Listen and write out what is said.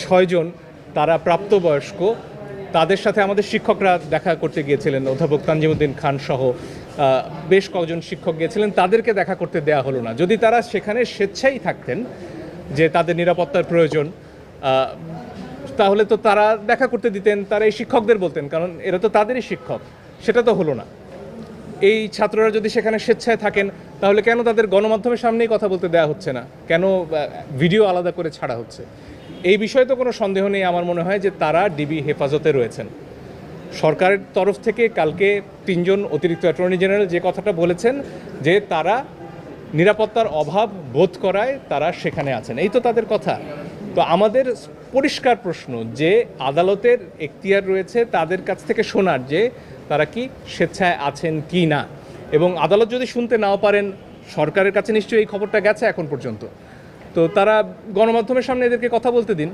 6 জন তারা প্রাপ্তবয়স্ক, তাদের সাথে আমাদের শিক্ষকরা দেখা করতে গিয়েছিলেন, অধ্যাপক তানজিমুদ্দিন খান সহ বেশ কয়েকজন শিক্ষক গিয়েছিলেন, তাদেরকে দেখা করতে দেয়া হলো না। যদি তারা সেখানে স্বেচ্ছাই থাকতেন যে তাদের নিরাপত্তার প্রয়োজন, তাহলে তো তারা দেখা করতে দিতেন, তারা এই শিক্ষকদের বলতেন, কারণ এরা তো তাদেরই শিক্ষক। সেটা তো হলো না। এই ছাত্ররা যদি সেখানে স্বেচ্ছায় থাকেন, তাহলে কেন তাদের গণমাধ্যমের সামনেই কথা বলতে দেওয়া হচ্ছে না? কেন ভিডিও আলাদা করে ছাড়া হচ্ছে? এই বিষয়ে তো কোনো সন্দেহ নেই আমার মনে হয় যে তারা ডিবি হেফাজতে রয়েছেন। সরকারের তরফ থেকে কালকে 3জন অতিরিক্ত অ্যাটর্নি জেনারেল যে কথাটা বলেছেন যে তারা নিরাপত্তার অভাব বোধ করায় তারা সেখানে আছেন, এই তো তাদের কথা। তো আমাদের পরিষ্কার প্রশ্ন যে আদালতের এখতিয়ার রয়েছে তাদের কাছ থেকে শোনার যে তারা কি স্বেচ্ছায় আছেন কি না, এবং আদালত যদি শুনতে নাও পারেন, সরকারের কাছে নিশ্চয়ই এই খবরটা গেছে এখন পর্যন্ত, তো তারা গণমাধ্যমের সামনে এদেরকে কথা বলতে দিন।